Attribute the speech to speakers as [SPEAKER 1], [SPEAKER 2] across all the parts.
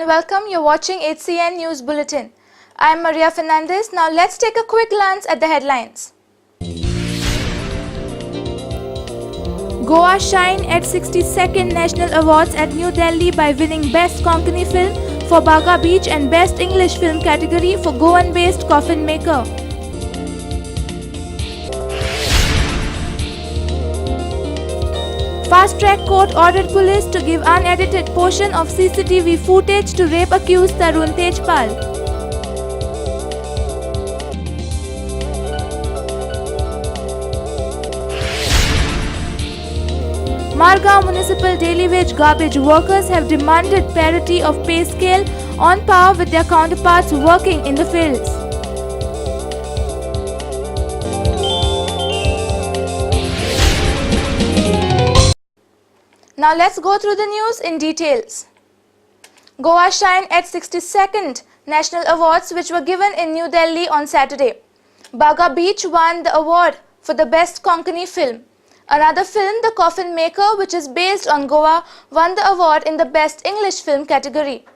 [SPEAKER 1] and welcome. You're watching HCN News Bulletin. I'm Maria Fernandez. Now let's take a quick glance at the headlines. Goa shine at 62nd National Awards at New Delhi by winning Best Konkani Film for Baga Beach and Best English Film category for Goan-based Coffin Maker. Fast Track Court ordered police to give unedited portion of CCTV footage to rape accused Tarun Tejpal. Margao Municipal Daily Wage Garbage Workers have demanded parity of pay scale on par with their counterparts working in the fields. Now let's go through the news in details. Goa shine at 62nd National Awards which were given in New Delhi on Saturday. Baga Beach won the award for the Best Konkani Film. Another film, The Coffin Maker, which is based on Goa, won the award in the Best English Film category.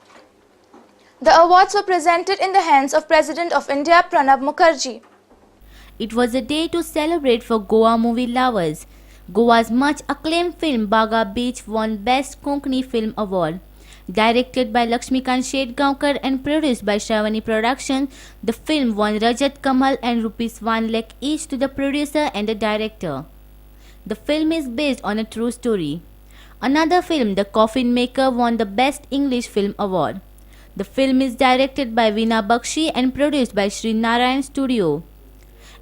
[SPEAKER 1] The awards were presented in the hands of President of India Pranab Mukherjee.
[SPEAKER 2] It was a day to celebrate for Goa movie lovers. Goa's much acclaimed film Baga Beach won Best Konkani Film Award. Directed by Lakshmikant Shetgaonkar and produced by Shravani Productions, the film won Rajat Kamal and ₹1 lakh each to the producer and the director. The film is based on a true story. Another film, The Coffin Maker, won the Best English Film Award. The film is directed by Veena Bakshi and produced by Sri Narayan Studio.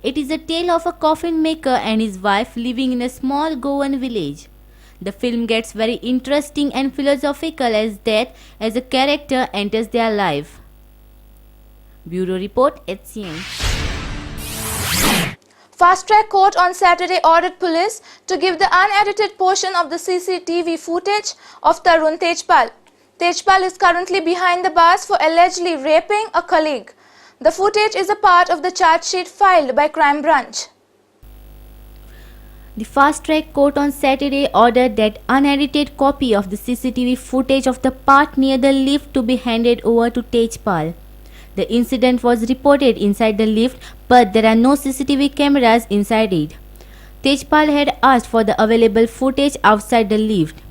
[SPEAKER 2] It is a tale of a coffin maker and his wife living in a small Goan village. The film gets very interesting and philosophical as death as a character enters their life. Bureau Report, HCN.
[SPEAKER 1] Fast Track Court on Saturday ordered police to give the unedited portion of the CCTV footage of Tarun Tejpal. Tejpal is currently behind the bars for allegedly raping a colleague. The footage is a part of the charge sheet filed by Crime Branch.
[SPEAKER 2] The Fast Track Court on Saturday ordered that unedited copy of the CCTV footage of the part near the lift to be handed over to Tejpal. The incident was reported inside the lift, but there are no CCTV cameras inside it. Tejpal had asked for the available footage outside the lift.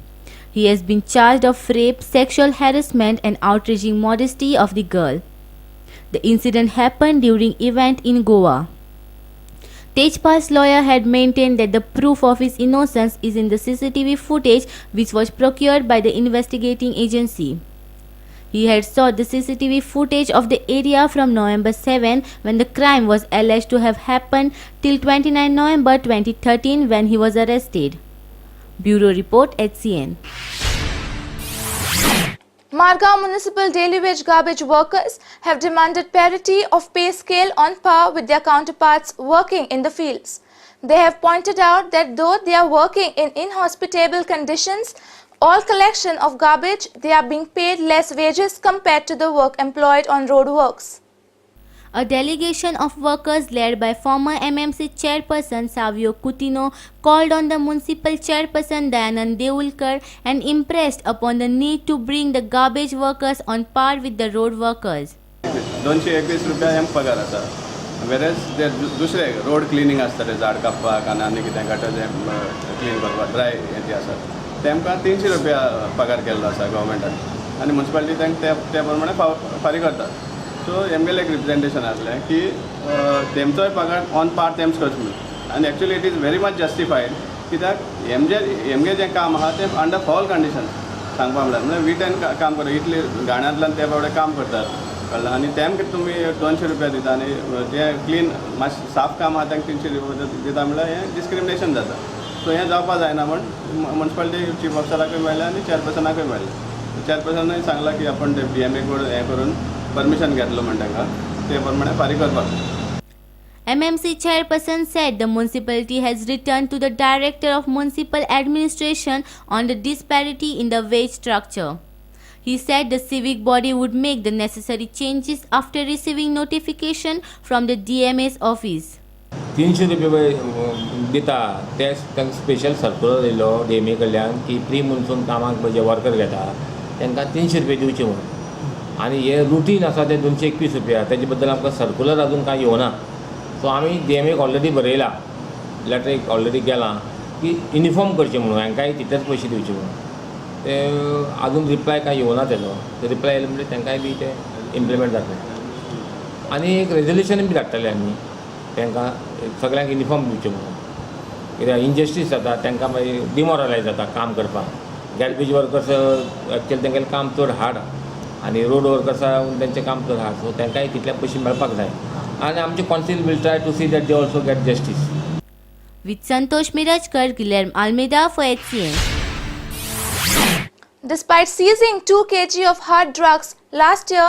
[SPEAKER 2] He has been charged of rape, sexual harassment and outraging modesty of the girl. The incident happened during event in Goa. Tejpal's lawyer had maintained that the proof of his innocence is in the CCTV footage which was procured by the investigating agency. He had sought the CCTV footage of the area from November 7 when the crime was alleged to have happened till 29 November 2013 when he was arrested. Bureau Report, HCN.
[SPEAKER 1] Margao Municipal Daily Wage Garbage Workers have demanded parity of pay scale on par with their counterparts working in the fields. They have pointed out that though they are working in inhospitable conditions, all collection of garbage, they are being paid less wages compared to the work employed on road works.
[SPEAKER 2] A delegation of workers led by former MMC chairperson Savio Coutinho called on the municipal chairperson Dayanand Deulkar and impressed upon the need to bring the garbage workers on par with the road workers.
[SPEAKER 3] ₹221 पगार आसा. Whereas there दुसरे road cleaning असतात, झाड कापपाक आनी कितें gutter clean करपाक dry हें आसात. तेमकां ₹300 पगार केल्लो आसा गव्हर्मेंटान आनी म्युनिसिपालिटी तांकां त्या प्रमाणे फारीक करतात. सो एमगेलें एक रिप्रेजेंटेशन आसलें की तेमचोय पगार ऑन पार तेमच करचो म्हणून. आनी actually it is very much जस्टिफायड कित्याक हेमगे जें काम आहा तें अंडर फॉल कंडिशन सांगपा म्हणल्यार विटान काम करता इतली घाण्यांतल्यान ते बाबडे काम करतात कळ्ळें. आनी तेमकां तुमी ₹200 दिता आनी जें क्लीन मातशें साफ काम आहा तांकां ₹300 दिता म्हणल्यार हें डिस्क्रिमिनेशन जाता. सो हें जावपा जायना म्हण म्युनिसिपालिटी चीफ ऑफिसराकूय मेळ्ळें आनी चेअरपर्सनाकूय मेळ्ळें. चेअरपर्सनान सांगलां की आपण ते BMA कडून हें करून परमिशन घेतलो म्हण तांकां ते प्रमाणे फारीक करपाक.
[SPEAKER 2] MMC chairperson said the municipality has returned to the director of municipal administration on the disparity in the wage structure. He said the civic body would make the necessary changes after receiving notification from the DMA's office.
[SPEAKER 4] ₹300 दिता ते तांकां special circular येयलो DMA कडल्यान की pre monsoon कामाक जे worker घेता तांकां ₹300 दिवचे म्हणून. आनी हे रुटीन आसा ते 221 रुपया तेजे बद्दल आमकां सर्कुलर अजून कांय येवना. सो आमी DMAक ऑलरेडी बरयला, लेटर एक ऑलरेडी गेलां की युनिफॉर्म करचें म्हणून हांकांय तितलेच पयशे दिवचे म्हणून. ते अजून रिप्लाय कांय येवना तेजो. ते रिप्लाय येयले म्हणजे तांकांय बी ते इम्प्लिमेंट जातलें. आनी एक रेजोल्युशन बी धाडटले आमी तांकां सगळ्यांक युनिफॉर्म दिवचे म्हणून. कित्याक इनजस्टीस जाता तांकां मागीर डिमोरलायज जाता काम करपाक. गॅर्बेज वर्कर्स एक्चुअली तांगेलें काम चड हार्ड आनी रोड वर्कर्सा तेंचें काम चड हार्ड. सो तांकांय तितले पयशे मेळपाक जाय. आनी आमचे council will try to see that they also get justice.
[SPEAKER 2] With Santosh Mirajkar, Guilherme Almeida for HCN.
[SPEAKER 1] Despite seizing 2 kg of hard drugs last year,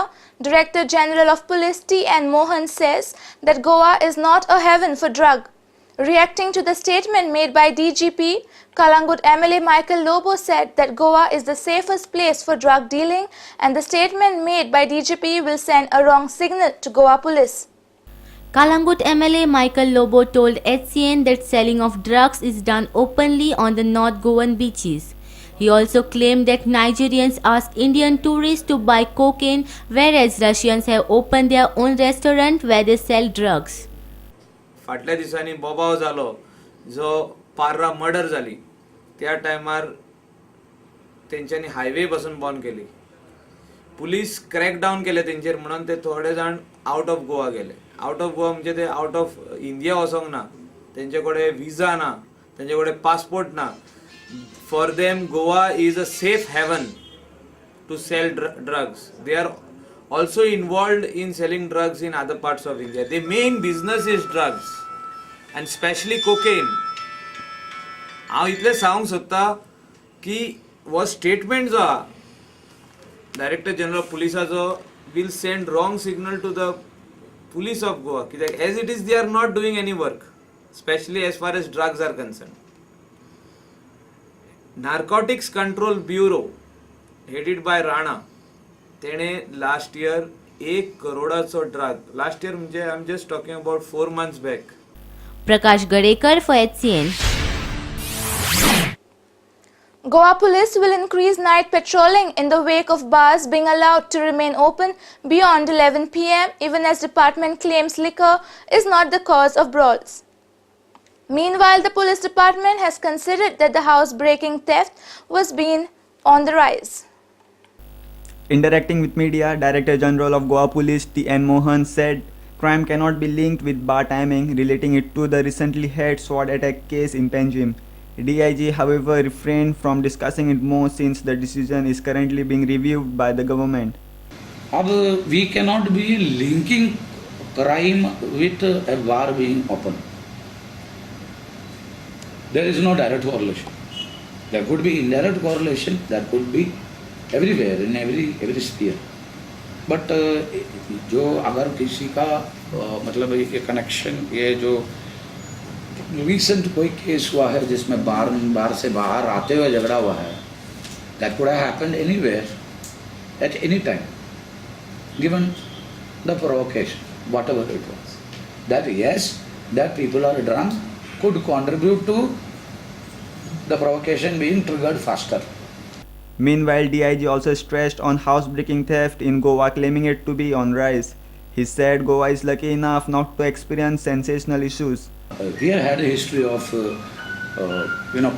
[SPEAKER 1] Director General of Police T.N. Mohan says that Goa is not a heaven for drug. Reacting to the statement made by DGP, Kalangut MLA Michael Lobo said that Goa is the safest place for drug dealing and the statement made by DGP will send a wrong signal to Goa police.
[SPEAKER 2] Kalangut MLA Michael Lobo told HCN that selling of drugs is done openly on the North Goan beaches. He also claimed that Nigerians ask Indian tourists to buy cocaine, whereas Russians have opened their own restaurant where they sell drugs.
[SPEAKER 5] फाटल्या दिसांनी बोबाव जालो जो Parra murder जाली त्या टायमार तेंच्यांनी highway पासून बंद केली. पुलीस क्रॅकडावन केले तेंचेर म्हणून ते थोडे जाण आउट ऑफ गोवा गेले. आउट ऑफ गोवा म्हणजे ते आउट ऑफ इंडिया वचोंक ना, तेंचे कडेन विजा ना, तेंचे कडेन पासपोर्ट ना. For them Goa is a safe haven to sell drugs. They are also involved in selling drugs in other parts of India. Their main business is drugs and especially cocaine. हांव इतलें सांगूंक सोदता की हो स्टेटमेंट जो आहा director general of पुलिसाचो will send wrong signal to the police of Goa. कित्याक as it is they are not doing any work, especially as far as drugs are concerned. Narcotics Control Bureau headed by Rana तेणे last year 1 करोडाचो drug last year म्हणजे I am just talking about 4 months back.
[SPEAKER 2] Prakash Gadekar for HCN.
[SPEAKER 1] Goa police will increase night patrolling in the wake of bars being allowed to remain open beyond 11 p.m. even as department claims liquor is not the cause of brawls. Meanwhile, the police department has considered that the housebreaking theft was being on the rise.
[SPEAKER 6] Interacting with media, Director General of Goa Police T.N. Mohan said crime cannot be linked with bar timing, relating it to the recently had sword attack case in Panjim. DIG, however, refrained from discussing it more since the decision is currently being reviewed by the government.
[SPEAKER 7] अब we cannot be linking crime with a bar being open. There is no direct correlation. There could be indirect correlation, that could be everywhere in every sphere. But जो अगर किसी का मतलब ये connection ये जो recent कोई केस हुआ है जिसमें बार से बाहर आते हुए झगड़ा हुआ है, that could have happened anywhere at any time given the provocation whatever it was. That yes, that people are drunk could contribute to the provocation being triggered faster.
[SPEAKER 6] Meanwhile, DIG also stressed on housebreaking theft in Goa, claiming it to be on rise. He said Goa is lucky enough not to experience sensational issues.
[SPEAKER 7] We have had a history of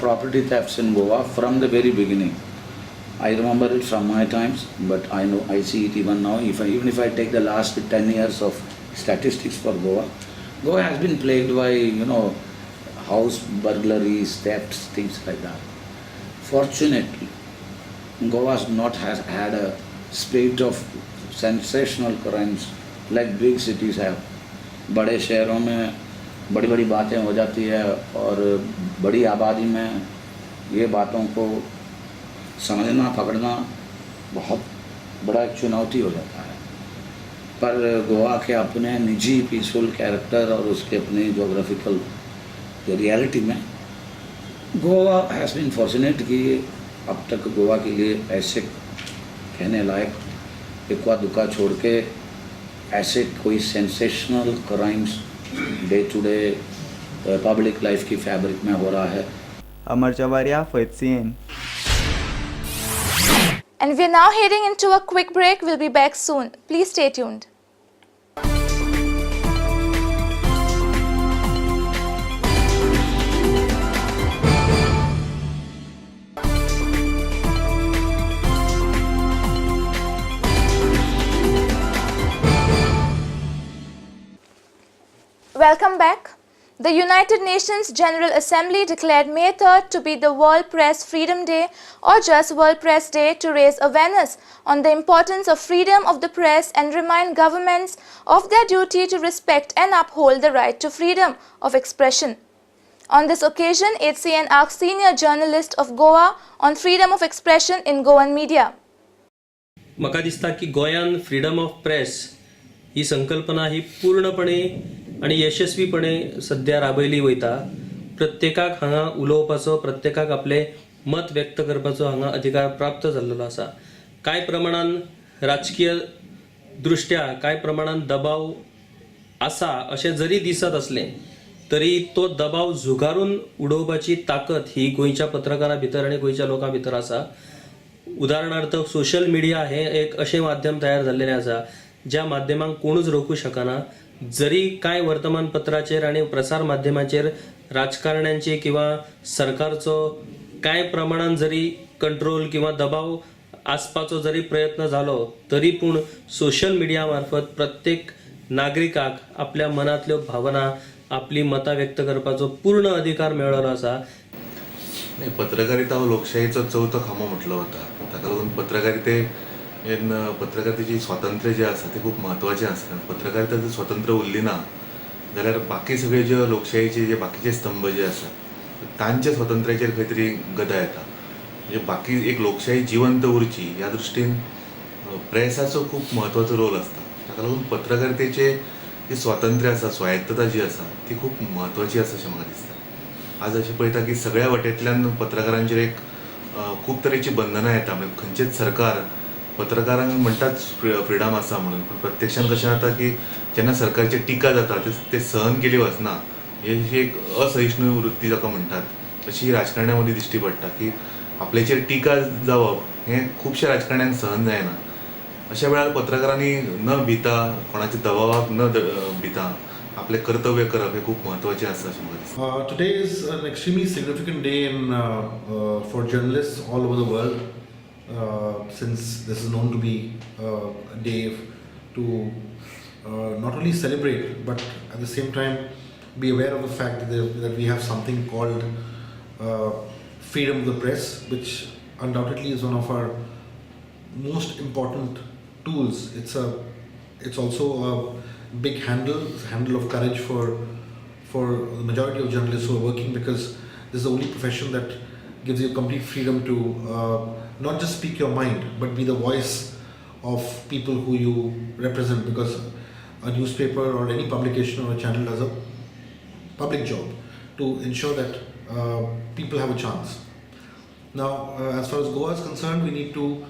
[SPEAKER 7] property thefts in Goa from the very beginning. I remember it from my times, but I see it even now. Even if I take the last 10 years of statistics for Goa, Goa has been plagued by house burglaries, thefts, things like that. Fortunately, Goa has had a spate of sensational crimes like big cities have. बड़े शहरों में बड़ी बड़ी बातें हो जाती है और बड़ी आबादी में ये बातों को समझना पकड़ना बहुत बड़ा एक चुनौती हो जाता है. पर गोवा के अपने निजी पीसफुल कैरेक्टर और उसके अपने जोग्राफिकल रियलिटी में गोवा हैज़ बीन फॉर्चुनेट कि अब तक गोवा के लिए ऐसे कहने लायक इक्वा दुक्का छोड़ के ऐसे कोई sensational crimes day to day public life की फैब्रिक में हो रहा है.
[SPEAKER 6] Amar Chavaria for HCN.
[SPEAKER 1] And we are now heading into a quick break. We'll be back soon. Please stay tuned. Welcome back. The United Nations General Assembly declared May 3rd to be the World Press Freedom Day or just World Press Day to raise awareness on the importance of freedom of the press and remind governments of their duty to respect and uphold the right to freedom of expression. On this occasion, HCN asked senior journalist of Goa on freedom of expression in Goan media.
[SPEAKER 8] म्हाका दिसता की गोंयान freedom of press ही संकल्पना ही पूर्णपणे आणि यशस्वीपणे सध्या राबयली वयता. प्रत्येकाक हांगा उलोवपाचो, प्रत्येकाक आपले मत व्यक्त करपाचो हांगा अधिकार प्राप्त जाल्लो आसा. कांय प्रमाणान राजकीय दृश्ट्या कांय प्रमाणान दबाव आसा अशें जरी दिसत असलें तरी तो दबाव झुगारून उडोवपाची ताकद ही गोंयच्या पत्रकारां भितर आनी गोंयच्या लोकां भितर आसा. उदाहरणार्थ सोशल मिडिया हे एक अशें माध्यम तयार जाल्लेलें आसा ज्या माध्यमांक कोणूच रोखू शकना. जरी कांय वर्तमानपत्राचेर आनी प्रसार माध्यमांचेर राजकारण्यांचे किंवा सरकारचो कांय प्रमाणान जरी कंट्रोल किंवा दबाव आसपाचो जरी प्रयत्न जालो तरी पूण सोशल मिडिया मार्फत प्रत्येक नागरिकाक आपल्या मनांतल्यो भावना, आपली मतां व्यक्त करपाचो पूर्ण अधिकार मेळ्ळो आसा.
[SPEAKER 9] नाही, पत्रकारिता हो लोकशाहीचो चवथो खांबो म्हटलो वता. ताका लागून पत्रकारितेची स्वातंत्र्य जे आसा ते खूप महत्वाचें आसता. पत्रकारिता जर स्वतंत्र उरली ना जाल्यार बाकी सगळे जे लोकशाहीचे जे बाकीचे स्तंभ जे आसा तांच्या स्वातंत्र्याचेर खंय तरी गदा येता. म्हणजे बाकी एक लोकशाही जिवंत उरची ह्या दृश्टीन प्रेसाचो खूप महत्वाचो रोल आसता. ताका लागून पत्रकारितेचे जे स्वातंत्र्य आसा, स्वायत्तता जी आसा ती खूप महत्वाची आसा अशें म्हाका दिसता. आज अशें पळयता की सगळ्या वटेंतल्यान पत्रकारांचेर एक खूब तरेची बंधनां येता. म्हणजे खंयचेच सरकार पत्रकारांक म्हणटाच फ्रिडम आसा म्हणून, पूण प्रत्यक्षान कशें जाता की जेन्ना सरकारची टिका जाता ते सहन केली वचना. ही एक असहिष्णू वृत्ती जाका म्हणटात अशी राजकारण्या मदीं दिश्टी पडटा की आपल्याचेर टिका जावप हें खुबश्या राजकारण्यांक सहन जायना. अशा वेळार पत्रकारांनी न भिता, कोणाच्या दबावाक न भिता आपले कर्तव्य करप हे खूप महत्वाचे आसा अशें म्हाका दिसता.
[SPEAKER 10] Today is an extremely significant day for journalists all over the world, since this is known to be a day to not only celebrate but at the same time be aware of the fact that we have something called freedom of the press, which undoubtedly is one of our most important tools. It's also a big handle of courage for the majority of journalists who are working, because this is the only profession that gives you complete freedom to not just speak your mind but be the voice of people who you represent, because a newspaper or any publication or a channel does a public job to ensure that people have a chance. Now, as far as Goa is concerned, we need to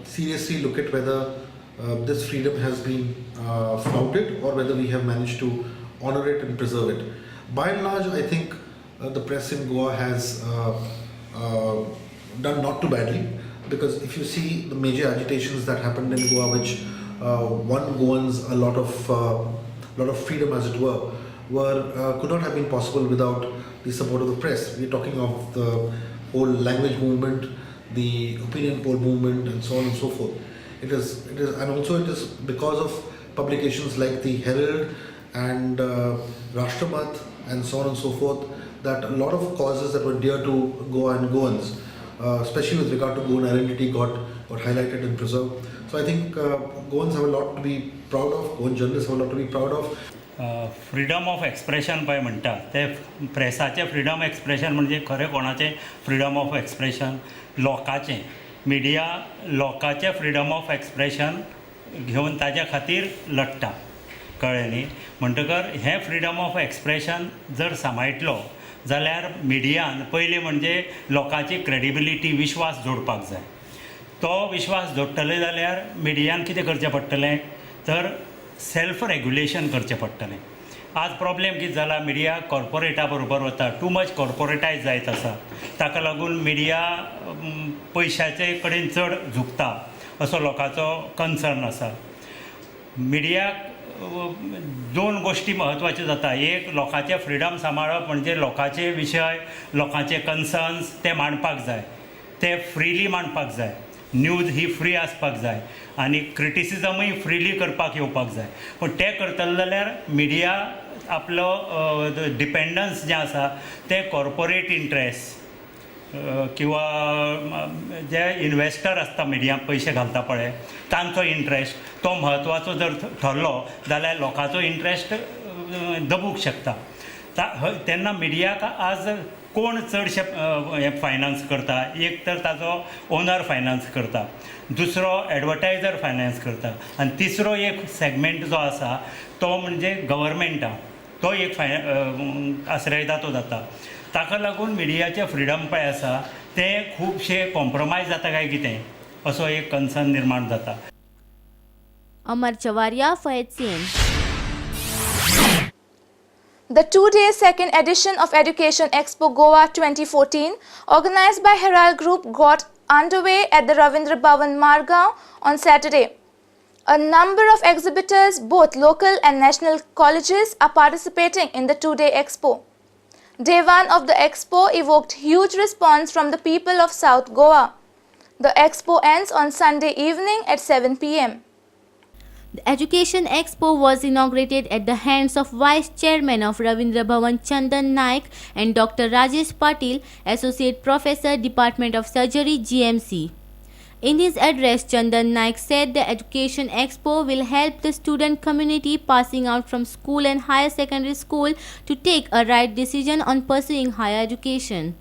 [SPEAKER 10] seriously look at whether this freedom has been flouted or whether we have managed to honor it and preserve it. By and large, I think the press in Goa has done not too badly, because if you see the major agitations that happened in Goa, which won Goans a lot of freedom, as it were, could not have been possible without the support of the press. We're talking of the whole language movement, the opinion poll movement, and so on and so forth. It is, and also it is because of publications like the Herald and Rashtramat and so on and so forth that a lot of causes that were dear to Goa and Goans, especially with regard to Goan identity, got highlighted and preserved. So I think Goans have a lot to be proud of. Goan journalists have a lot to be proud of.
[SPEAKER 11] Freedom of expression पळय म्हणटा ते प्रेसाचें freedom expression म्हणजे खरें कोणाचें freedom of expression, लोकांचें media लोकांचें freedom of expression घेवन ताज्या खातीर लडटा, कळ्ळें न्ही. म्हणटकर हें फ्रीडम ऑफ एक्सप्रेशन जर सांबाळटलो जाल्यार मिडियान पयलीं म्हणजे लोकांची क्रेडिबिलिटी, विश्वास जोडपाक जाय. तो विश्वास जोडटले जाल्यार मिडियान कितें करचें पडटलें तर सेल्फ रेग्युलेशन करचें पडटलें. आज प्रॉब्लेम कितें जाला, मिडिया कॉर्पोरेटा बरोबर वता, टू मच कॉर्पोरेटायज जायत आसा. ताका लागून मिडिया पयशाचे कडेन चड झुकता असो लोकांचो कन्सर्न आसा. मिडियाक दोन गोश्टी म्हत्वाच्यो जाता. एक, लोकांचे फ्रिडम सांबाळप म्हणजे लोकांचे विशय, लोकांचे कन्सर्न्स ते मांडपाक जाय, ते फ्रीली मांडपाक जाय. न्यूज ही फ्री आसपाक जाय आनी क्रिटिसिजमूय फ्रीली करपाक येवपाक जाय. पूण ते करतले जाल्यार मिडिया आपलो डिपेंडन्स जें आसा तें कॉर्पोरेट इंट्रस्ट किंवा जे इन्वेस्टर आसता मिडियाक पयशे घालता पळय तांचो इंट्रस्ट तो म्हत्वाचो जर ठरलो जाल्यार लोकांचो इंट्रस्ट दबूंक शकता. तेन्ना मिडियाक आज कोण चडशे हें फायनान्स करता, एक तर ताजो ओनर फायनान्स करता, दुसरो एडवर्टायजर फायनान्स करता आनी तिसरो एक सेगमेंट जो आसा तो म्हणजे गव्हर्मेंटा, तो एक आश्रयदातो जाता. ताका लागून मिडियाचें फ्रिडम पळय आसा तें खुबशे कॉम्प्रोमायज जाता काय कितें असो एक कन्सर्न निर्माण जाता.
[SPEAKER 2] अमर चवारिया, फयत CN.
[SPEAKER 1] The two-day second edition of Education Expo Goa 2014, organized by Herald Group, got underway at the Ravindra Bhavan, Margao on Saturday. A number of exhibitors, both local and national colleges, are participating in the two-day expo. Day one of the expo evoked huge response from the people of South Goa. The expo ends on Sunday evening at 7 p.m.
[SPEAKER 2] The Education Expo was inaugurated at the hands of Vice Chairman of Ravindra Bhavan Chandan Naik and Dr. Rajesh Patil, Associate Professor, Department of Surgery, GMC. In his address, Chandan Naik said the Education Expo will help the student community passing out from school and higher secondary school to take a right decision on pursuing higher education.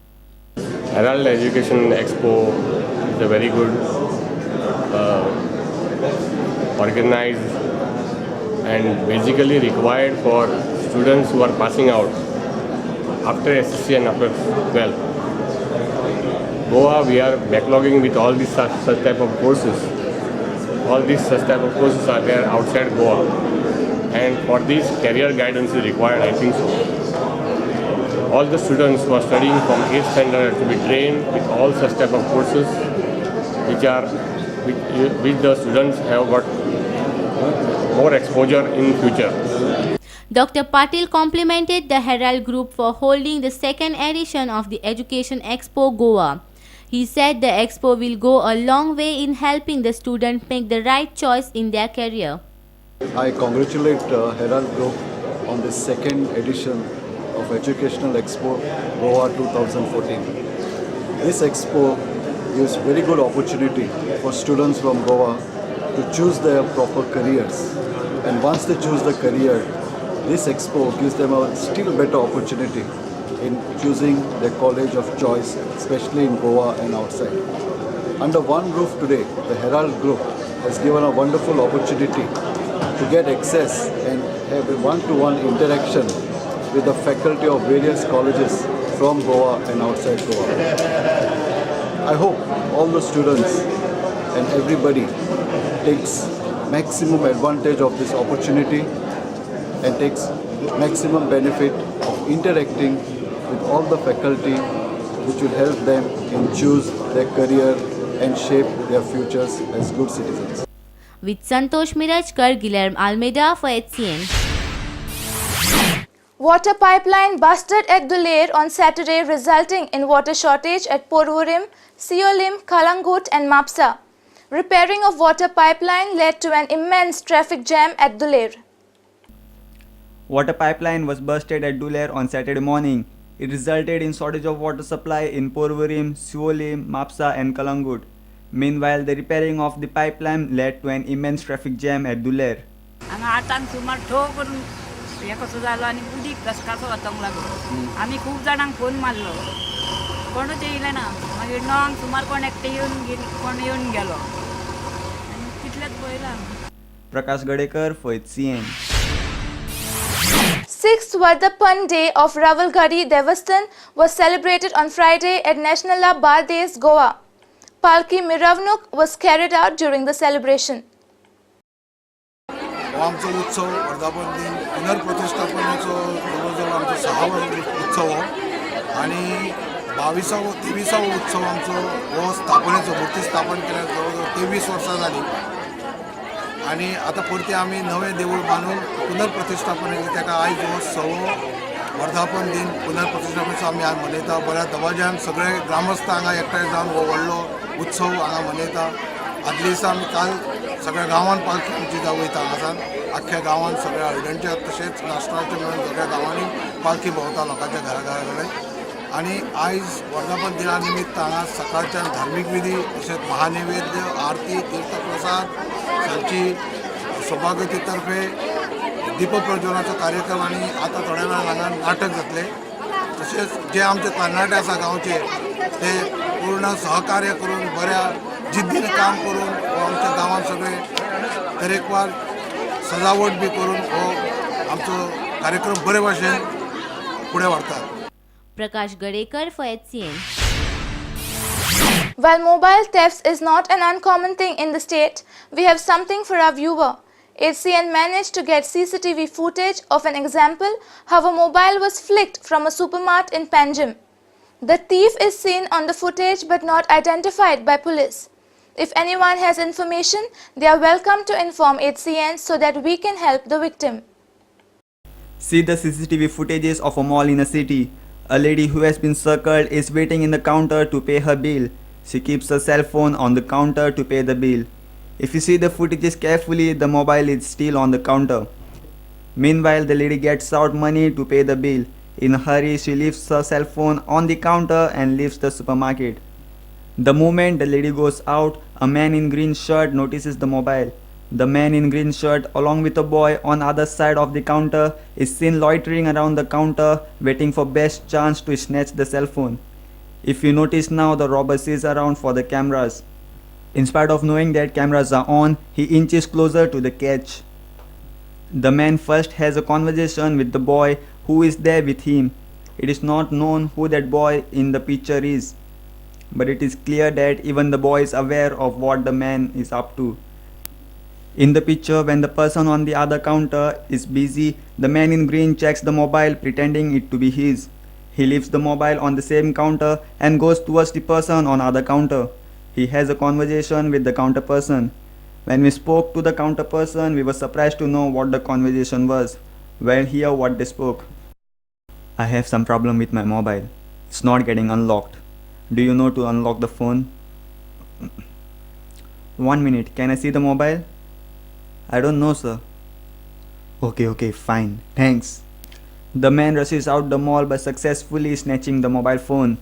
[SPEAKER 12] Herald Education Expo is a very good organized and basically required for students who are passing out after SSC and after 12th. Goa, we are backlogging with all these such type of courses. All these such type of courses are there outside Goa, and for this career guidance is required, I think so. All the students who are studying from 8th standard to be trained with all such type of courses which the students have got more exposure in future.
[SPEAKER 2] Dr. Patil complimented the Herald Group for holding the second edition of the Education Expo Goa. He said the expo will go a long way in helping the student make the right choice in their career.
[SPEAKER 13] I congratulate Herald Group on the second edition of Educational Expo Goa 2014. This expo gives very good opportunity for students from Goa to choose their proper careers. And once they choose the career, this expo gives them a still better opportunity in choosing their college of choice, especially in Goa and outside. Under one roof today, the Herald Group has given a wonderful opportunity to get access and have a one-to-one interaction with the faculty of various colleges from Goa and outside Goa. I hope all the students and everybody takes maximum advantage of this opportunity and takes maximum benefit of interacting with all the faculty, which will help them in choose their career and shape their futures as good citizens.
[SPEAKER 2] With Santosh Mirajkar, Guilherme Almeida for HCN.
[SPEAKER 1] Water pipeline busted at Duler on Saturday, resulting in water shortage at Porvorim, Siolim, Kalangut and Mapsa. Repairing of water pipeline led to an immense traffic jam at Duler.
[SPEAKER 6] Water pipeline was busted at Duler on Saturday morning. It resulted in shortage of water supply in Porvorim, Siolim, Mapsa and Kalangut. Meanwhile, the repairing of the pipeline led to an immense traffic jam at Duler.
[SPEAKER 14] हे कसं झालं आणि उदीक दसकाचो वचोंक लागलो. आमी खूब जाणांक phone मारलो, कोणूच येयलें ना. मागीर णवांक सुमार कोण एकटे कोण येवन गेलो आनी तितलेंच पळयलां.
[SPEAKER 6] Prakash Gadekar for HCN.
[SPEAKER 1] 6th Vardhapan Day of Ravalgadi Devastan was celebrated on Friday at Nationala Bardes, Goa. Palki Miravnuk was carried out during the celebration.
[SPEAKER 10] आमचो उत्सव वर्धापन दिन पुनर्प्रतिष्ठापनेचो जवळ जवळ आमचो 6वा उत्सव हो आणि 23वा उत्सव आमचो हो स्थापनेचो मूर्ती स्थापन केल्याक जवळ जवळ 23 वर्सां जाली आणि आता परती आमी नवें देवूळ बांदून पुनर्प्रतिष्ठापनेचो ताका आयज हो 6वो वर्धापन दिन पुनर्प्रतिष्ठापनेचो आमी आज मनयता बऱ्या दबाज्यान सगळे ग्रामस्थ हांगा एकठांय जावन हो व्हडलो उत्सव हांगा मनयता. आदले दिसा आमी काल सगळ्या गांवांत पालखी आमची वयता हांगासान आख्ख्या गांवांत सगळ्या हळडणच्या तशेंच नाशनाच्या मेळून सगळ्या गांवांनी पालखी भोंवता लोकांच्या घरा आणि आयज वर्धापन दिना निमित्त हांगा सकाळच्यान धार्मीक विधी तशेंच महानैवेद्य आरती तीर्थप्रसाद सांची सौभाग्यवती तर्फे दीपप्रज्वलनाचो कार्यक्रम आणि आता थोड्या वेळान हांगा नाटक जातले. तशेंच जे आमचे तरणाटे आसा गांवचे ते पूर्ण सहकार्य करून बऱ्या जिद्दीन काम करून हो आमच्या गांवांत सगळे तरेकवार सजावट बी करून हो आमचो कार्यक्रम बरे भाशेन फुडें व्हरतात.
[SPEAKER 2] Prakash Gadekar for HCN.
[SPEAKER 1] While mobile theft is not an uncommon thing in the state, we have something for our viewer. HCN managed to get CCTV footage of an example how a mobile was flicked from a supermart in Panjim. The thief is seen on the footage but not identified by police. If anyone has information, they are welcome to inform HCN so that we can help the victim.
[SPEAKER 6] See the CCTV footages of a mall in a city. A lady who has been circled is waiting in the counter to pay her bill. She keeps her cell phone on the counter to pay the bill. If you see the footages carefully, the mobile is still on the counter. Meanwhile, the lady gets out money to pay the bill. In a hurry, she leaves her cell phone on the counter and leaves the supermarket. The moment the lady goes out, a man in green shirt notices the mobile. The man in green shirt along with a boy on other side of the counter is seen loitering around the counter waiting for best chance to snatch the cell phone. If you notice now, the robber sees around for the cameras. In spite of knowing that cameras are on, he inches closer to the catch. The man first has a conversation with the boy who is there with him. It is not known who that boy in the picture is, but it is clear that even the boy is aware of what the man is up to. In the picture, when the person on the other counter is busy, the man in green checks the mobile pretending it to be his. He leaves the mobile on the same counter and goes towards the person on other counter. He has a conversation with the counter person. When we spoke to the counter person, we were surprised to know what the conversation was. Well, hear what they spoke. I have some problem with my mobile. It's not getting unlocked. Do you know to unlock the phone? 1 minute, can I see the mobile? I don't know, sir. Okay, fine, thanks. The man rushes out the mall by successfully snatching the mobile phone.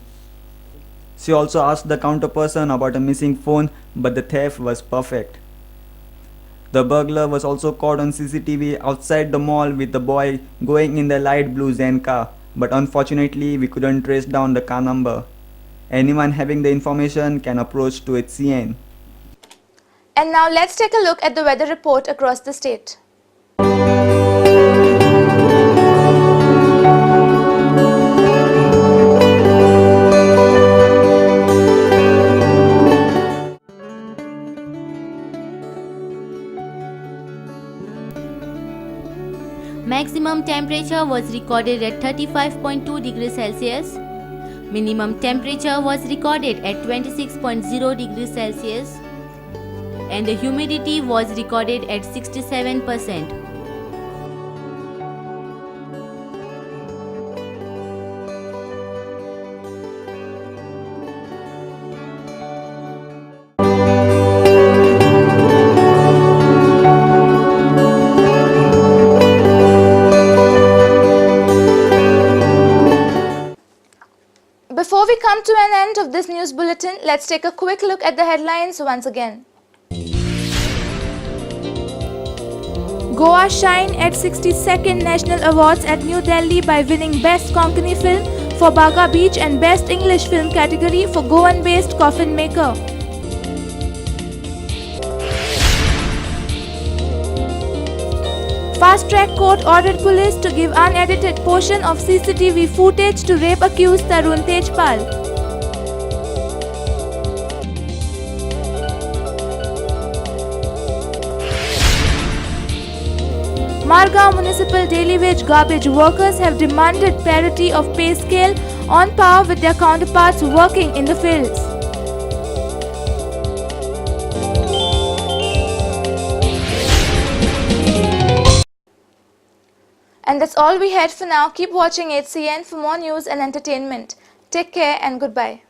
[SPEAKER 6] She also asked the counter person about a missing phone, but the theft was perfect. The burglar was also caught on CCTV outside the mall with the boy going in the light blue Zen car, but unfortunately we couldn't trace down the car number. Anyone having the information can approach to HCN.
[SPEAKER 1] And now let's take a look at the weather report across the state.
[SPEAKER 2] Maximum temperature was recorded at 35.2 degrees Celsius. Minimum temperature was recorded at 26.0 degrees Celsius. And the humidity was recorded at 67%.
[SPEAKER 1] Before we come to an end of this news bulletin, let's take a quick look at the headlines once again. Goa shine at 62nd National Awards at New Delhi by winning Best Konkani Film for Baga Beach and Best English Film category for Goan-based Coffin Maker. Fast Track Court ordered police to give unedited portion of CCTV footage to rape accused Tarun Tejpal. Margao Municipal Daily Wage Garbage Workers have demanded parity of pay scale on par with their counterparts working in the fields. And that's all we had for now. Keep watching HCN for more news and entertainment. Take care and goodbye.